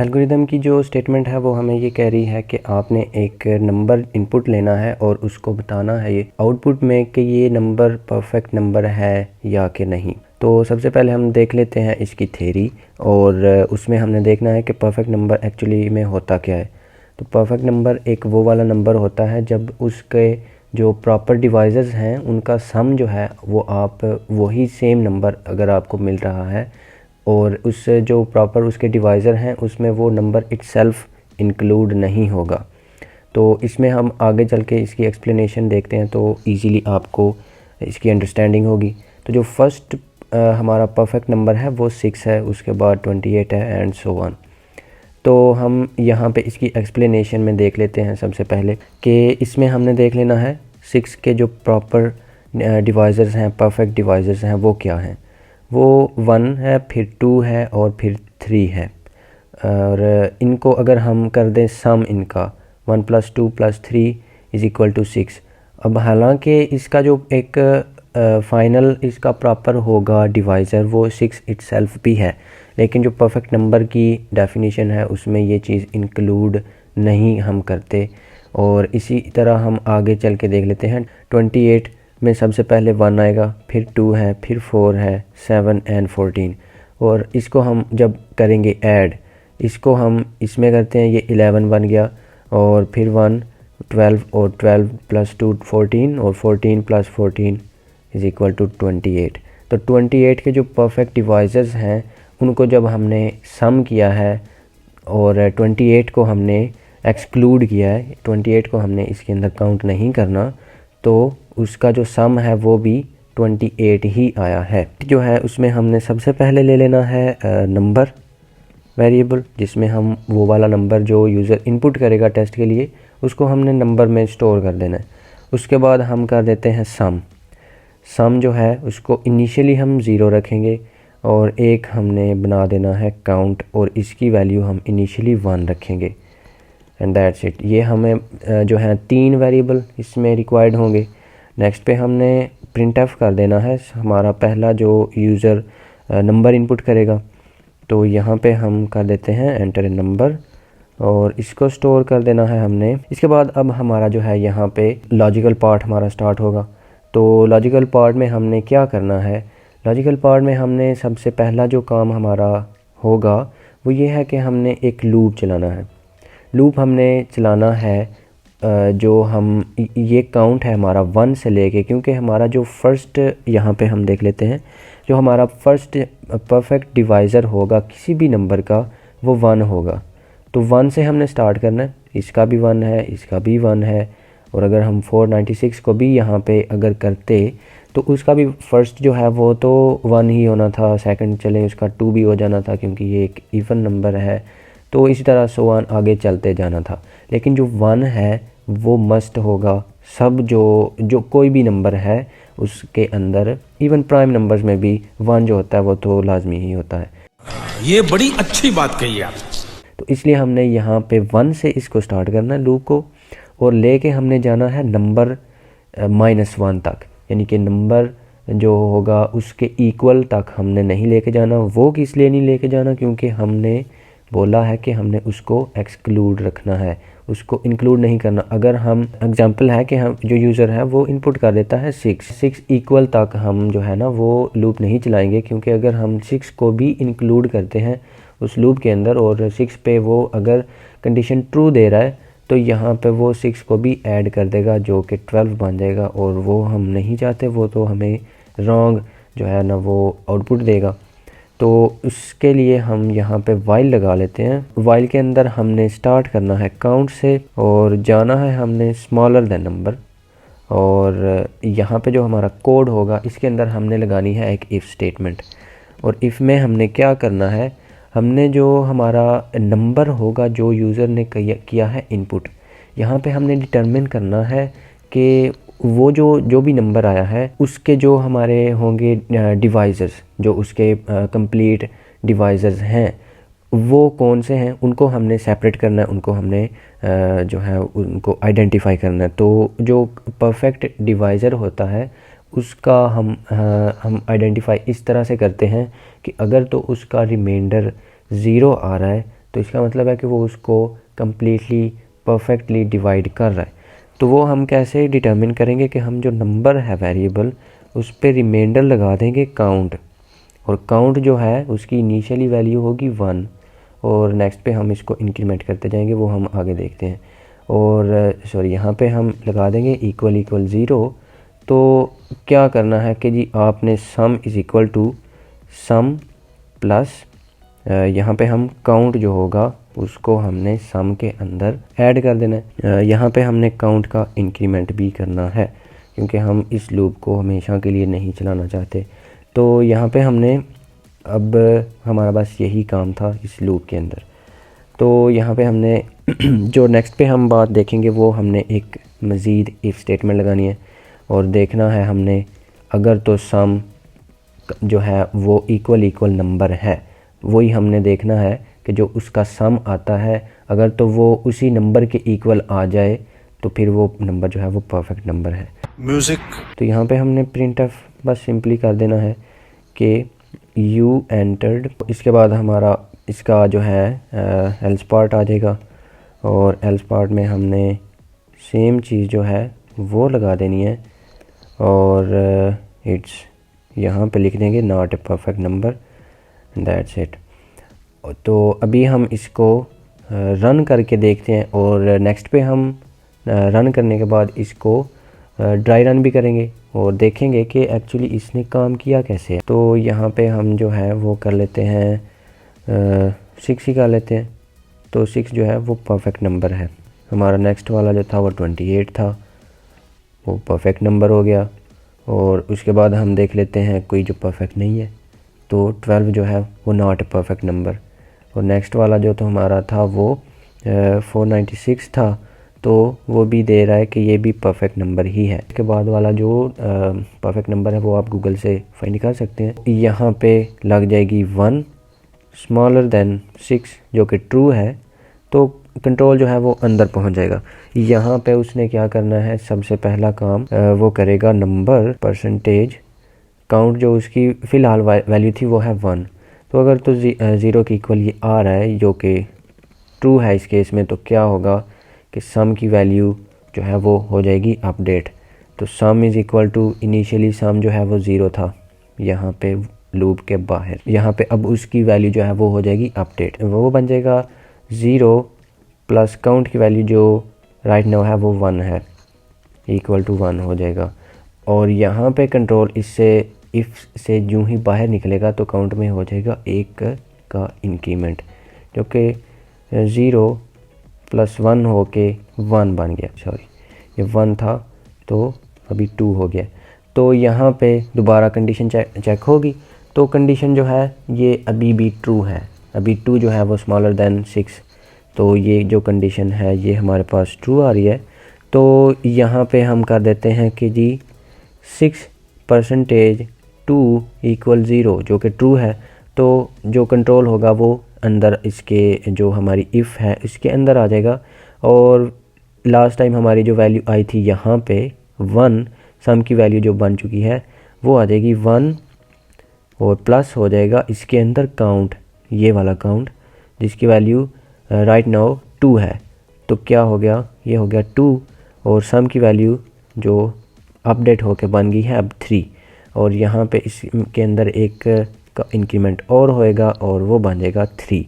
Algorithm की जो statement है वो हमें ये कह रही है कि आपने एक नंबर इनपुट लेना है और उसको बताना है ये आउटपुट में कि ये नंबर परफेक्ट नंबर है या कि नहीं। तो सबसे पहले हम देख लेते हैं इसकी थ्योरी, और उसमें हमने देखना है कि परफेक्ट नंबर एक्चुअली में होता क्या है। तो परफेक्ट नंबर एक वो वाला नंबर होता है जब उसके जो प्रॉपर डिवाइजर्स हैं उनका सम जो है वो आप वही सेम नंबर अगर आपको मिल रहा है और उससे जो प्रॉपर उसके डिवाइज़र हैं उसमें वो नंबर इटसेल्फ इंक्लूड नहीं होगा। तो इसमें हम आगे चल के इसकी एक्सप्लेनेशन देखते हैं तो इजीली आपको इसकी अंडरस्टैंडिंग होगी। तो जो फर्स्ट हमारा परफेक्ट नंबर है वो 6 है, उसके बाद 28 है एंड सो ऑन। तो हम यहाँ पे इसकी एक्सप्लेनेशन में देख लेते हैं सबसे पहले कि इसमें हमने देख लेना है 6 के जो प्रॉपर डिवाइज़र्स हैं, परफेक्ट डिवाइज़र्स हैं वो क्या हैं। वो 1 है, फिर 2 है और फिर 3 है। और इनको अगर हम कर दें सम इनका 1 + 2 + 3 = 6। अब हालांकि इसका जो एक फाइनल इसका प्रॉपर होगा डिवाइज़र वो 6 इटसेल्फ भी है, लेकिन जो परफेक्ट नंबर की डेफिनेशन है उसमें ये चीज़ इंक्लूड नहीं हम करते। और इसी तरह हम आगे चल के देख लेते हैं। 28 में सबसे पहले 1 आएगा, फिर 2 है, फिर 4 है, 7 एंड 14। और इसको हम जब करेंगे ऐड, इसको हम इसमें करते हैं, ये 11 बन गया और फिर 1 12 और 12 + 2 14 और 14 + 14 = 28। तो 28 के जो परफेक्ट डिवाइज़र्स हैं उनको जब हमने सम किया है और 28 को हमने एक्सक्लूड किया है, 28 को हमने इसके अंदर काउंट नहीं करना, तो उसका जो सम है वो भी 28 ही आया है। जो है उसमें हमने सबसे पहले ले लेना है नंबर वेरिएबल, जिसमें हम वो वाला नंबर जो यूज़र इनपुट करेगा टेस्ट के लिए उसको हमने नंबर में स्टोर कर देना है। उसके बाद हम कर देते हैं सम जो है उसको इनिशियली हम 0 रखेंगे और एक हमने बना देना है काउंट और इसकी वैल्यू हम इनिशियली 1 रखेंगे एंड दैट्स इट। ये हमें जो है 3 वेरिएबल इसमें रिक्वायर्ड होंगे। नेक्स्ट पे हमने printf कर देना है हमारा पहला जो यूज़र नंबर इनपुट करेगा। तो यहाँ पे हम कर देते हैं एंटर ए नंबर और इसको स्टोर कर देना है हमने। इसके बाद अब हमारा जो है यहाँ पे लॉजिकल पार्ट हमारा स्टार्ट होगा। तो लॉजिकल पार्ट में हमने क्या करना है, लॉजिकल पार्ट में हमने सबसे पहला जो काम हमारा होगा वो ये है कि हमने एक लूप चलाना है। लूप हमने चलाना है जो हम ये काउंट है हमारा 1 से लेके, क्योंकि हमारा जो फर्स्ट यहाँ पे हम देख लेते हैं जो हमारा फर्स्ट परफेक्ट डिवाइज़र होगा किसी भी नंबर का वो 1 होगा। तो 1 से हमने स्टार्ट करना है, इसका भी 1 है, इसका भी 1 है। और अगर हम 496 को भी यहाँ पे अगर करते तो उसका भी फर्स्ट जो है वो तो 1 ही होना था, सेकंड चले उसका 2 भी हो जाना था क्योंकि ये एक इवन नंबर है। तो इसी तरह सो ऑन आगे चलते जाना था। लेकिन जो 1 है वो मस्ट होगा, सब जो कोई भी नंबर है उसके अंदर, इवन प्राइम नंबर्स में भी 1 जो होता है वो तो लाजमी ही होता है। ये बड़ी अच्छी बात कही आप। तो इसलिए हमने यहाँ पे 1 से इसको स्टार्ट करना है लूप को और लेके हमने जाना है नंबर -1 तक, यानी कि नंबर जो होगा उसके इक्वल तक हमने नहीं लेके जाना। वो किस लिए नहीं लेके जाना, क्योंकि हमने बोला है कि हमने उसको एक्सक्लूड रखना है, उसको इंक्लूड नहीं करना। अगर हम एग्जांपल है कि हम जो यूज़र है वो इनपुट कर देता है 6 इक्वल तक हम जो है ना वो लूप नहीं चलाएंगे, क्योंकि अगर हम 6 को भी इंक्लूड करते हैं उस लूप के अंदर और 6 पे वो अगर कंडीशन ट्रू दे रहा है तो यहाँ पे वो 6 को भी ऐड कर देगा जो कि 12 बन जाएगा और वो हम नहीं चाहते, वो तो हमें रॉन्ग जो है ना वो आउटपुट देगा। तो उसके लिए हम यहाँ पे वाइल लगा लेते हैं। वाइल के अंदर हमने स्टार्ट करना है काउंट से और जाना है हमने स्मॉलर देन नंबर, और यहाँ पे जो हमारा कोड होगा इसके अंदर हमने लगानी है एक इफ़ स्टेटमेंट। और इफ़ में हमने क्या करना है, हमने जो हमारा नंबर होगा जो यूज़र ने किया है इनपुट, यहाँ पे हमने डिटरमिन करना है कि वो जो भी नंबर आया है उसके जो हमारे होंगे डिवाइज़र्स, जो उसके कंप्लीट डिवाइज़र्स हैं वो कौन से हैं, उनको हमने सेपरेट करना है, उनको हमने जो है उनको आइडेंटिफाई करना है। तो जो परफेक्ट डिवाइज़र होता है उसका हम आइडेंटिफाई इस तरह से करते हैं कि अगर तो उसका रिमाइंडर 0 आ रहा है तो इसका मतलब है कि वो उसको कम्प्लीटली परफेक्टली डिवाइड कर रहा है। तो वो हम कैसे डिटर्मिन करेंगे कि हम जो नंबर है वेरिएबल उस पर रिमाइंडर लगा देंगे काउंट, और काउंट जो है उसकी इनिशियली वैल्यू होगी 1 और नेक्स्ट पे हम इसको इंक्रीमेंट करते जाएंगे, वो हम आगे देखते हैं। और सॉरी यहाँ पे हम लगा देंगे इक्वल इक्वल 0। तो क्या करना है कि जी आपने sum is equal to sum plus यहाँ पे हम काउंट जो होगा उसको हमने सम के अंदर ऐड कर देना है। यहाँ पे हमने काउंट का इंक्रीमेंट भी करना है क्योंकि हम इस लूप को हमेशा के लिए नहीं चलाना चाहते। तो यहाँ पे हमने अब हमारा बस यही काम था इस लूप के अंदर। तो यहाँ पे हमने जो नेक्स्ट पे हम बात देखेंगे वो हमने एक मज़ीद इफ़ स्टेटमेंट लगानी है और देखना है हमने अगर तो सम जो है वो इक्वल नंबर है, वही हमने देखना है कि जो उसका सम आता है अगर तो वो उसी नंबर के इक्वल आ जाए तो फिर वो नंबर जो है वो परफेक्ट नंबर है। म्यूजिक। तो यहाँ पे हमने प्रिंटफ बस सिंपली कर देना है कि यू एंटर्ड, इसके बाद हमारा इसका जो है एल्स पार्ट आ जाएगा और एल्स पार्ट में हमने सेम चीज़ जो है वो लगा देनी है और इट्स यहाँ पे लिख देंगे not a perfect number, that's it. तो अभी हम इसको रन करके देखते हैं और नेक्स्ट पे हम रन करने के बाद इसको ड्राई रन भी करेंगे और देखेंगे कि एक्चुअली इसने काम किया कैसे है। तो यहाँ पे हम जो है वो कर लेते हैं 6 ही कर लेते हैं। तो 6 जो है वो परफेक्ट नंबर है। हमारा नेक्स्ट वाला जो था वो 28 था, वो परफेक्ट नंबर हो गया। और उसके बाद हम देख लेते हैं कोई जो परफेक्ट नहीं है, तो 12 जो है वो नॉट ए परफेक्ट नंबर। और नेक्स्ट वाला जो तो हमारा था वो 496 था, तो वो भी दे रहा है कि ये भी परफेक्ट नंबर ही है। इसके बाद वाला जो परफेक्ट नंबर है वो आप गूगल से फाइंड कर सकते हैं। यहाँ पे लग जाएगी 1 स्मॉलर देन 6 जो कि ट्रू है, तो कंट्रोल जो है वो अंदर पहुंच जाएगा। यहाँ पे उसने क्या करना है, सबसे पहला काम वो करेगा नंबर परसेंटेज काउंट जो उसकी फ़िलहाल वैल्यू थी वो है 1। तो अगर तो 0 के इक्वल ये आ रहा है जो कि ट्रू है इस केस में, तो क्या होगा कि सम की वैल्यू जो है वो हो जाएगी अपडेट। तो sum is equal to initially sum जो है वो 0 था यहाँ पे लूप के बाहर, यहाँ पे अब उसकी वैल्यू जो है वो हो जाएगी अपडेट। वो बन जाएगा 0 प्लस काउंट की वैल्यू जो राइट नाउ है वो 1 है, इक्वल टू 1 हो जाएगा। और यहाँ पे कंट्रोल इससे इफ़ से यूँ ही बाहर निकलेगा तो काउंट में हो जाएगा 1 का इंक्रीमेंट, जो कि 0 प्लस 1 हो के 1 बन गया। सॉरी, ये 1 था तो अभी 2 हो गया। तो यहाँ पे दोबारा कंडीशन चेक होगी, तो कंडीशन जो है ये अभी भी ट्रू है, अभी 2 जो है वो स्मॉलर देन 6, तो ये जो कंडीशन है ये हमारे पास ट्रू आ रही है। तो यहाँ पे हम कर देते हैं कि जी 6% 2 = 0 जो कि ट्रू है, तो जो कंट्रोल होगा वो अंदर इसके जो हमारी इफ़ है इसके अंदर आ जाएगा। और लास्ट टाइम हमारी जो वैल्यू आई थी यहाँ पे 1, सम की वैल्यू जो बन चुकी है वो आ जाएगी 1 और प्लस हो जाएगा इसके अंदर काउंट, ये वाला काउंट जिसकी वैल्यू राइट नाउ 2 है। तो क्या हो गया, ये हो गया 2 और सम की वैल्यू जो अपडेट होके बन गई है अब 3, और यहाँ पे इसके अंदर एक का इंक्रीमेंट और होएगा और वो बन जाएगा 3।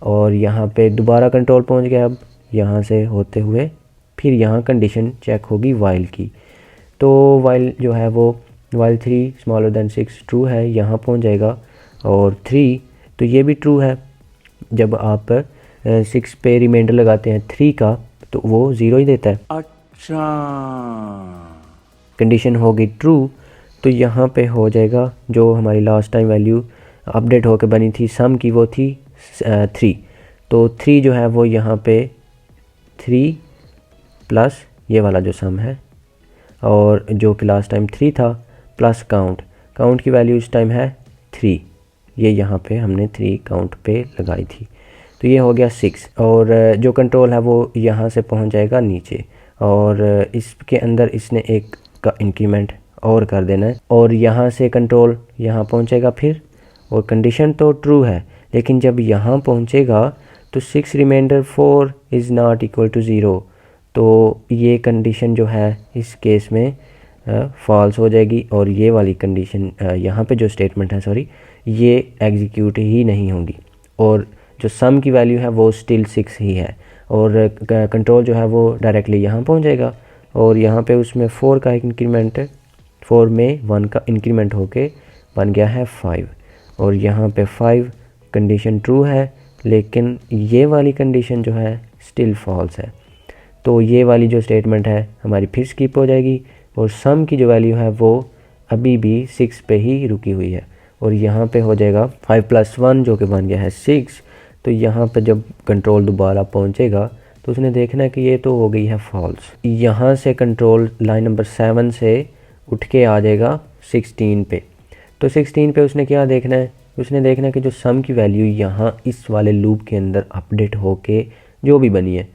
और यहाँ पे दोबारा कंट्रोल पहुँच गया अब यहाँ से होते हुए, फिर यहाँ कंडीशन चेक होगी वाइल की। तो वाइल जो है वो वाइल 3 स्मॉलर देन 6 ट्रू है, यहाँ पहुँच जाएगा। और 3 तो ये भी ट्रू है, जब आप 6 पे रिमाइंडर लगाते हैं 3 का तो वो 0 ही देता है। अच्छा, कंडीशन होगी ट्रू, तो यहाँ पे हो जाएगा जो हमारी लास्ट टाइम वैल्यू अपडेट होकर बनी थी सम की वो थी 3, तो 3 जो है वो यहाँ पे 3 प्लस ये वाला जो सम है, और जो कि लास्ट टाइम 3 था प्लस काउंट की वैल्यू इस टाइम है 3, ये यहाँ पे हमने 3 काउंट पे लगाई थी, तो ये हो गया 6। और जो कंट्रोल है वो यहाँ से पहुँच जाएगा नीचे, और इसके अंदर इसने एक का इंक्रीमेंट और कर देना है, और यहाँ से कंट्रोल यहाँ पहुँचेगा फिर, और कंडीशन तो ट्रू है लेकिन जब यहाँ पहुँचेगा तो 6 reminder 4 is not equal to 0, तो ये कंडीशन जो है इस केस में फॉल्स हो जाएगी और ये वाली कंडीशन यहाँ पे जो स्टेटमेंट है सॉरी ये एग्जीक्यूट ही नहीं होगी और जो सम की वैल्यू है वो स्टिल 6 ही है और कंट्रोल जो है वो डायरेक्टली यहाँ पहुँच जाएगा और यहाँ पे उसमें 4 का इंक्रीमेंट 4 में 1 का इंक्रीमेंट होके बन गया है 5 और यहाँ पे 5 कंडीशन ट्रू है लेकिन ये वाली कंडीशन जो है स्टिल फॉल्स है। तो ये वाली जो स्टेटमेंट है हमारी फिर स्किप हो जाएगी और सम की जो वैल्यू है वो अभी भी 6 पे ही रुकी हुई है और यहाँ पे हो जाएगा 5 + 1 जो कि बन गया है 6। तो यहाँ पे जब कंट्रोल दोबारा पहुँचेगा तो उसने देखना है कि ये तो हो गई है फॉल्स। यहाँ से कंट्रोल लाइन नंबर 7 से उठ के आ जाएगा 16 पे। तो 16 पे उसने क्या देखना है, उसने देखना है कि जो सम की वैल्यू यहाँ इस वाले लूप के अंदर अपडेट होके जो भी बनी है,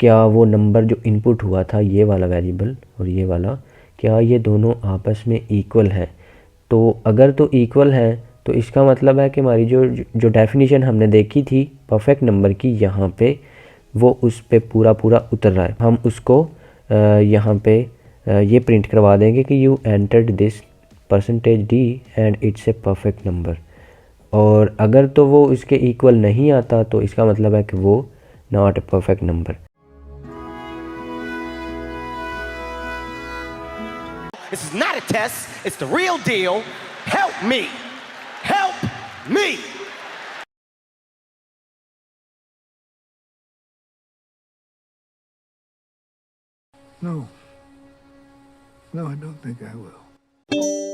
क्या वो नंबर जो इनपुट हुआ था ये वाला वेरिएबल और ये वाला, क्या ये दोनों आपस में इक्वल हैं। तो अगर तो इक्वल हैं तो इसका मतलब है कि हमारी जो डेफिनेशन हमने देखी थी परफेक्ट नंबर की, यहाँ पे वो उस पे पूरा उतर रहा है। हम उसको यहाँ पे ये प्रिंट करवा देंगे कि you entered this %d and it's a perfect number. और अगर तो वो इसके इक्वल नहीं आता तो इसका मतलब है कि वो not a perfect number. This is not a test, it's the real deal. Help me! Help me! No. No, I don't think I will.